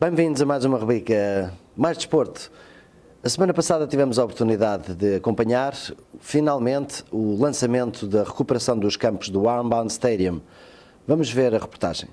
Bem-vindos a mais uma rubrica Mais Desporto. A semana passada tivemos a oportunidade de acompanhar, finalmente, o lançamento da recuperação dos campos do Armband Stadium. Vamos ver a reportagem.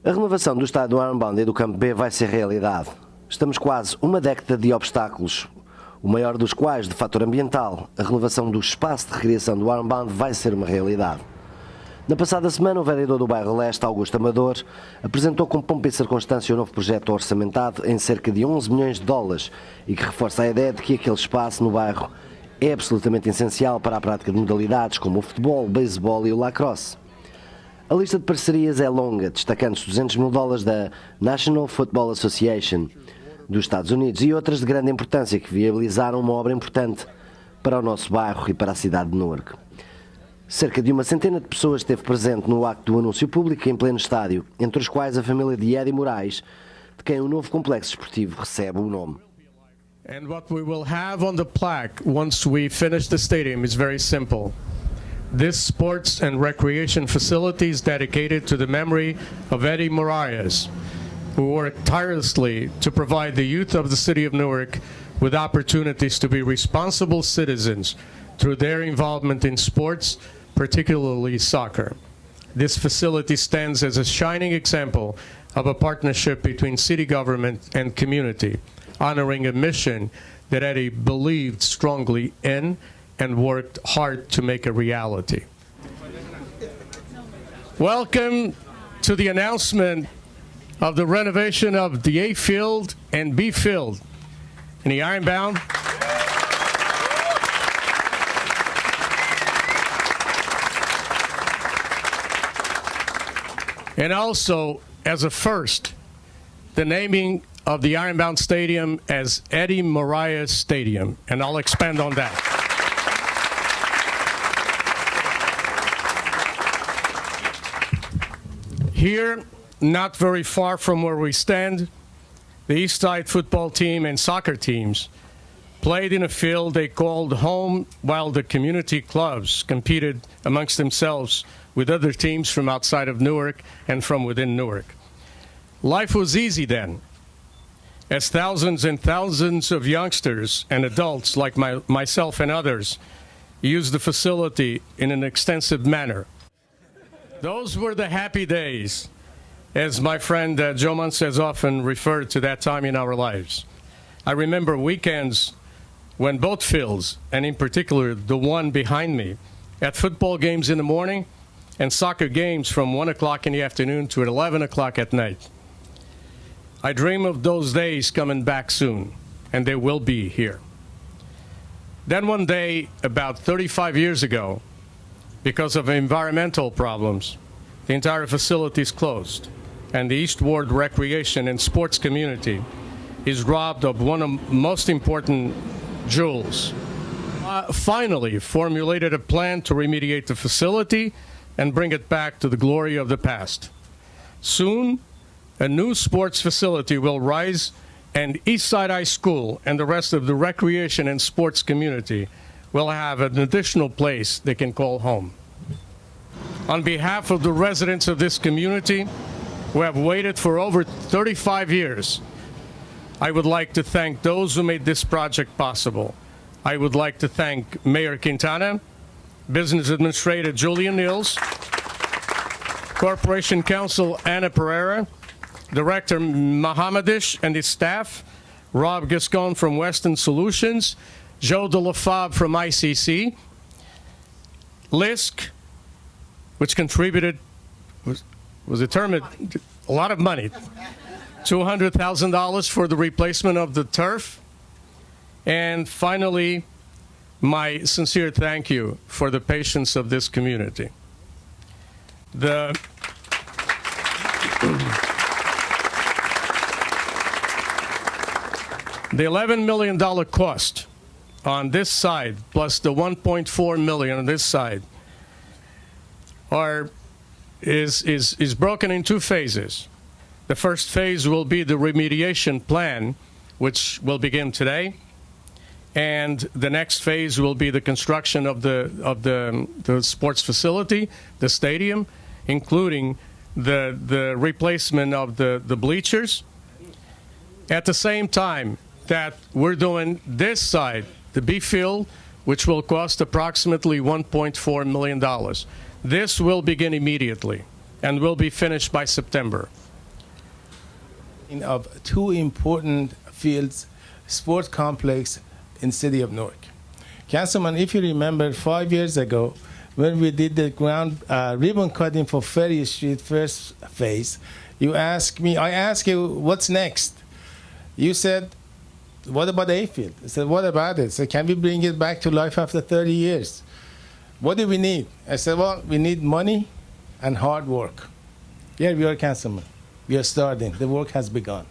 A renovação do estádio do Armband e do campo B vai ser realidade. Estamos quase uma década de obstáculos, o maior dos quais de fator ambiental. A renovação do espaço de recreação do Armband vai ser uma realidade. Na passada semana, o vereador do bairro Leste, Augusto Amador, apresentou com pompa e circunstância o novo projeto orçamentado em cerca de 11 milhões de dólares e que reforça a ideia de que aquele espaço no bairro é absolutamente essencial para a prática de modalidades como o futebol, o beisebol e o lacrosse. A lista de parcerias é longa, destacando-se 200 mil dólares da National Football Association dos Estados Unidos e outras de grande importância que viabilizaram uma obra importante para o nosso bairro e para a cidade de Newark. Cerca de uma centena de pessoas esteve presente no acto do anúncio público em pleno estádio, entre os quais a família de Eddie Moraes, de quem o novo complexo esportivo recebe o nome. And what we will have on the plaque once we finish the stadium is very simple. This sports and recreation facility is dedicated to the memory of Eddie Moraes, who worked tirelessly to provide the youth of the city of Newark with opportunities to be responsible citizens through their involvement in sports, particularly soccer. This facility stands as a shining example of a partnership between city government and community, honoring a mission that Eddie believed strongly in and worked hard to make a reality. Welcome to the announcement of the renovation of the A field and B field in the Ironbound. And also, as a first, the naming of the Ironbound Stadium as Eddie Moraes Stadium, and I'll expand on that. Here, not very far from where we stand, the East Side football team and soccer teams played in a field they called home while the community clubs competed amongst themselves with other teams from outside of Newark and from within Newark. Life was easy then, as thousands and thousands of youngsters and adults like myself and others used the facility in an extensive manner. Those were the happy days, as my friend Joe Muntz has often referred to that time in our lives. I remember weekends when both fields, and in particular the one behind me, at football games in the morning and soccer games from 1 o'clock in the afternoon to 11 o'clock at night. I dream of those days coming back soon, and they will be here. Then one day, about 35 years ago, because of environmental problems, the entire facility is closed, and the East Ward recreation and sports community is robbed of one of the most important jewels. Finally formulated a plan to remediate the facility and bring it back to the glory of the past. Soon, a new sports facility will rise, and Eastside High School and the rest of the recreation and sports community will have an additional place they can call home. On behalf of the residents of this community who have waited for over 35 years, I would like to thank those who made this project possible. I would like to thank Mayor Quintana, Business Administrator Julian Nils, Corporation Counsel Anna Pereira, Director Mohammedish and his staff, Rob Gascon from Western Solutions, Joe De La Fab from ICC, LISC, which contributed, was determined a lot of money, $200,000 for the replacement of the turf, and finally, my sincere thank you for the patience of this community. The $11 million cost on this side, plus the $1.4 million on this side, is broken in two phases. The first phase will be the remediation plan, which will begin today, and the next phase will be the construction of the sports facility, the stadium, including the replacement of the bleachers. At the same time that we're doing this side, the B field, which will cost approximately $1.4 million. This will begin immediately and will be finished by September. Of two important fields, sport complex in city of Newark. Councilman, if you remember 5 years ago, when we did the ground ribbon cutting for Ferry Street first phase, I asked you, what's next? You said, what about A field? I said, what about it? So can we bring it back to life after 30 years? What do we need? I said, well, we need money and hard work. Here we are, Councilman. We are starting. The work has begun.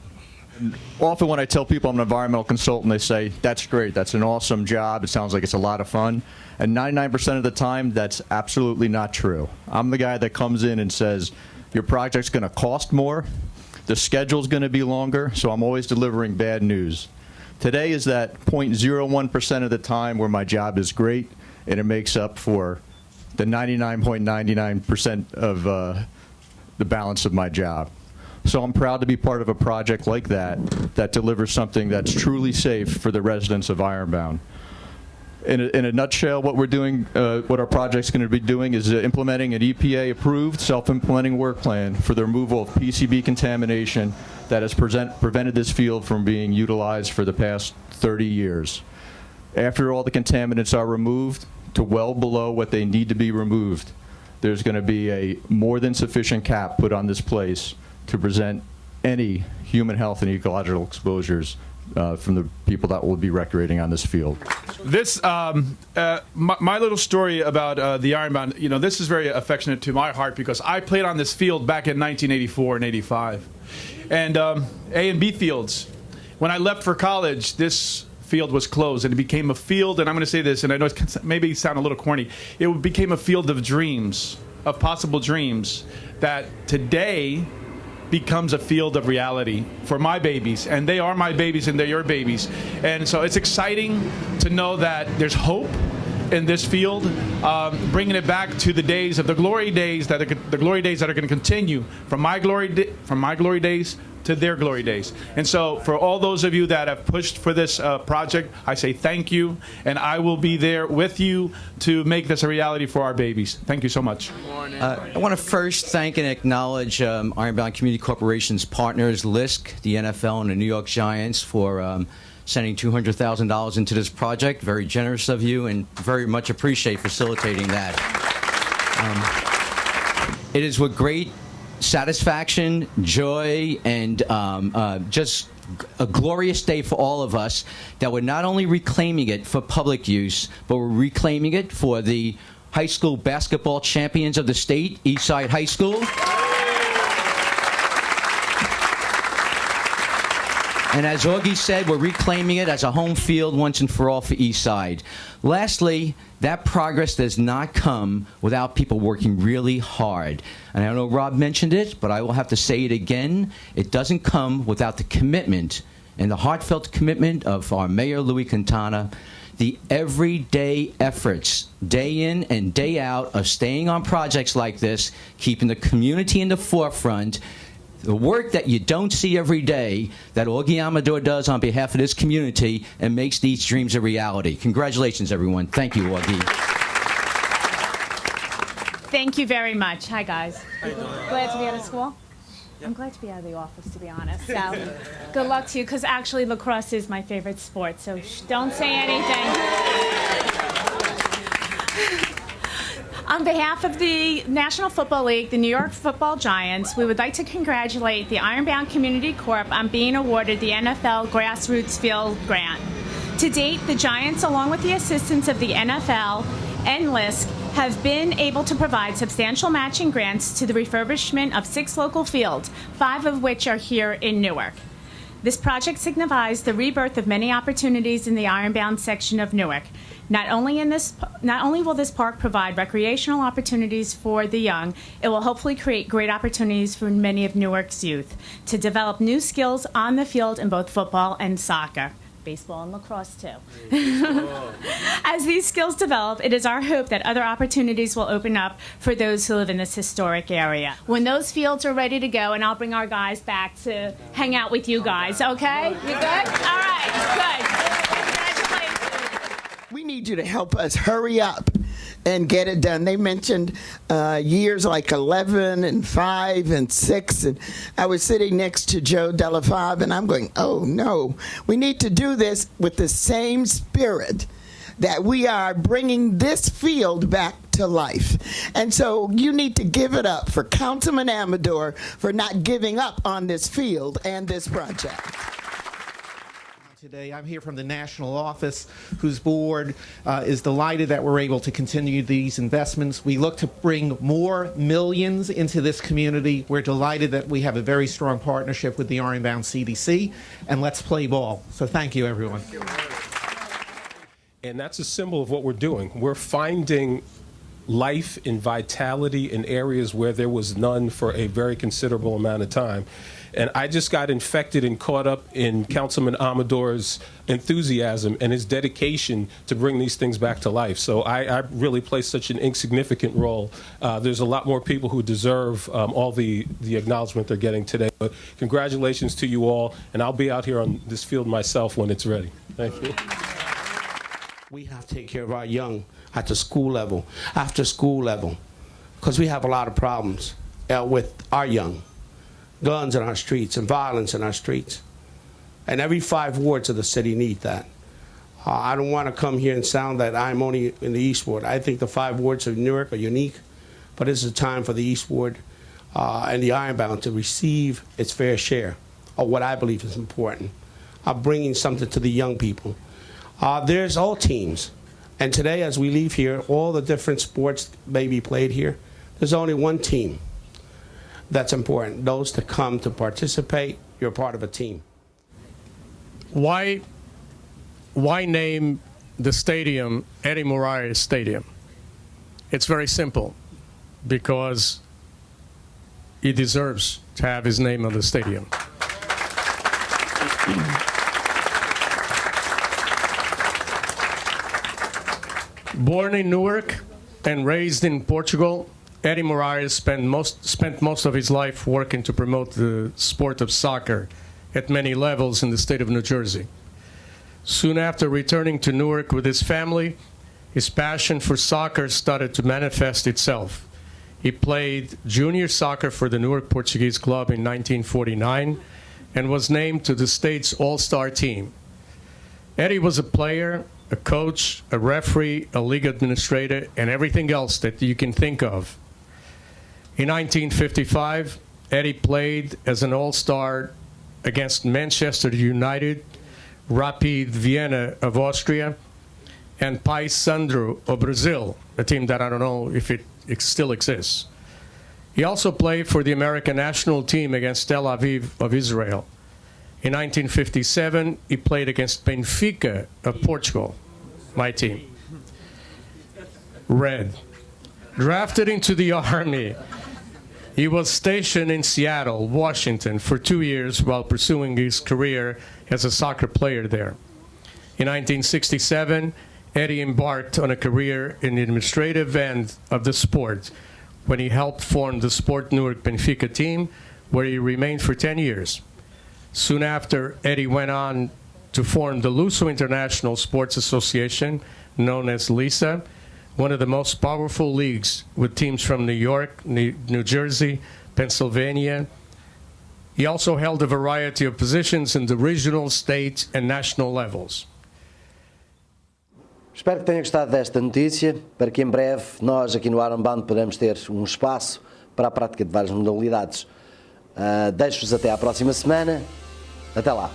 Often when I tell people I'm an environmental consultant, they say, that's great, that's an awesome job, it sounds like it's a lot of fun. And 99% of the time, that's absolutely not true. I'm the guy that comes in and says, your project's going to cost more, the schedule's going to be longer, so I'm always delivering bad news. Today is that 0.01% of the time where my job is great, and it makes up for the 99.99% of the balance of my job. So I'm proud to be part of a project like that that delivers something that's truly safe for the residents of Ironbound. In a nutshell, what we're doing, what our project's going to be doing is implementing an EPA-approved self-implementing work plan for the removal of PCB contamination that has prevented this field from being utilized for the past 30 years. After all the contaminants are removed to well below what they need to be removed, there's going to be a more than sufficient cap put on this place to present any human health and ecological exposures from the people that will be recreating on this field. This, my little story about the Ironbound, you know, this is very affectionate to my heart because I played on this field back in 1984 and 85. And A and B fields. When I left for college, this field was closed and it became a field, and I'm going to say this, and I know it maybe sound a little corny, it became a field of dreams, of possible dreams, that today becomes a field of reality for my babies, and they are my babies and they're your babies. And so it's exciting to know that there's hope in this field, bringing it back to the days of the glory days that are going to continue from my glory days to their glory days. And so for all those of you that have pushed for this project, I say thank you, and I will be there with you to make this a reality for our babies. Thank you so much. I want to first thank and acknowledge Ironbound Community Corporation's partners, LISC, the NFL, and the New York Giants for sending $200,000 into this project. Very generous of you, and very much appreciate facilitating that. It is with great satisfaction, joy, and just a glorious day for all of us that we're not only reclaiming it for public use, but we're reclaiming it for the high school basketball champions of the state, Eastside High School. And as Augie said, we're reclaiming it as a home field once and for all for Eastside. Lastly, that progress does not come without people working really hard. And I know Rob mentioned it, but I will have to say it again. It doesn't come without the commitment and the heartfelt commitment of our Mayor, Louis Quintana, the everyday efforts, day in and day out, of staying on projects like this, keeping the community in the forefront, the work that you don't see every day that Augie Amador does on behalf of this community and makes these dreams a reality. Congratulations, everyone. Thank you, Augie. Thank you very much. Hi, guys. Glad to be out of school? I'm glad to be out of the office, to be honest. So good luck to you, because actually lacrosse is my favorite sport, so don't say anything. On behalf of the National Football League, the New York Football Giants, we would like to congratulate the Ironbound Community Corp on being awarded the NFL Grassroots Field Grant. To date, the Giants, along with the assistance of the NFL and LISC, have been able to provide substantial matching grants to the refurbishment of 6 local fields, 5 of which are here in Newark. This project signifies the rebirth of many opportunities in the Ironbound section of Newark. Not only will this park provide recreational opportunities for the young, it will hopefully create great opportunities for many of Newark's youth to develop new skills on the field in both football and soccer. baseball and lacrosse too. As these skills develop, it is our hope that other opportunities will open up for those who live in this historic area. When those fields are ready to go, and I'll bring our guys back to hang out with you guys, okay? You good? All right, good. Congratulations. We need you to help us hurry up and get it done. They mentioned years like 11 and 5 and 6, and I was sitting next to Joe Delafav, and I'm going, oh no, we need to do this with the same spirit that we are bringing this field back to life. And so you need to give it up for Councilman Amador for not giving up on this field and this project. Today, I'm here from the national office, whose board is delighted that we're able to continue these investments. We look to bring more millions into this community. We're delighted that we have a very strong partnership with the Ironbound CDC, and let's play ball. So thank you, everyone. And that's a symbol of what we're doing. We're finding life and vitality in areas where there was none for a very considerable amount of time. And I just got infected and caught up in Councilman Amador's enthusiasm and his dedication to bring these things back to life. So I really play such an insignificant role. There's a lot more people who deserve all the acknowledgement they're getting today. But congratulations to you all, and I'll be out here on this field myself when it's ready. Thank you. We have to take care of our young at the school level, after school level, because we have a lot of problems with our young. Guns in our streets and violence in our streets. And every 5 wards of the city need that. I don't want to come here and sound that I'm only in the East Ward. I think the 5 wards of Newark are unique, but it's a time for the East Ward and the Ironbound to receive its fair share of what I believe is important, of bringing something to the young people. There's all teams. And today, as we leave here, all the different sports may be played here. There's only one team that's important. Those that come to participate, you're part of a team. Why name the stadium Eddie Moraes Stadium? It's very simple, because he deserves to have his name on the stadium. Born in Newark and raised in Portugal, Eddie Moraes spent most of his life working to promote the sport of soccer at many levels in the state of New Jersey. Soon after returning to Newark with his family, his passion for soccer started to manifest itself. He played junior soccer for the Newark Portuguese Club in 1949 and was named to the state's all-star team. Eddie was a player, a coach, a referee, a league administrator, and everything else that you can think of. In 1955, Eddie played as an all-star against Manchester United, Rapid Vienna of Austria, and Paysandu of Brazil, a team that I don't know if it still exists. He also played for the American national team against Tel Aviv of Israel. In 1957, he played against Benfica of Portugal, my team. Red. Drafted into the Army, he was stationed in Seattle, Washington for 2 years while pursuing his career as a soccer player there. In 1967, Eddie embarked on a career in the administrative end of the sport when he helped form the Sport Newark Benfica team, where he remained for 10 years. Soon after, Eddie went on to form the Luso International Sports Association, known as LISA, one of the most powerful leagues with teams from New York, New Jersey, Pennsylvania. He also held a variety of positions in the regional, state, and national levels. Espero que tenha gostado desta notícia, para que em breve nós aqui no Ironbound podamos ter um espaço para a prática de várias modalidades. Deixo-vos até à próxima semana. Até lá.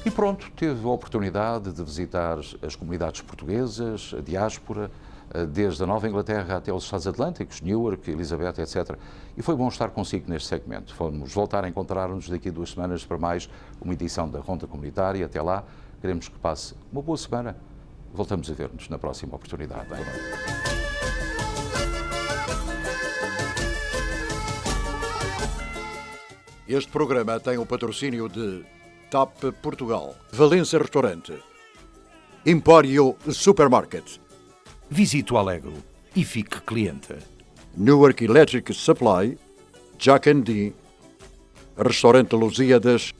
E pronto, tive a oportunidade de visitar as comunidades portuguesas, a diáspora, desde a Nova Inglaterra até os Estados Atlânticos, Newark, Elizabeth, etc. E foi bom estar consigo neste segmento. Vamos voltar a encontrar-nos daqui a 2 semanas para mais uma edição da Ronda Comunitária. Até lá, queremos que passe uma boa semana. Voltamos a ver-nos na próxima oportunidade. Boa noite. Este programa tem o patrocínio de TAP Portugal, Valência Restaurante, Empório Supermarket, Visite o Alegro e fique cliente. Newark Electric Supply, Jack &D, Restaurante Lusíadas,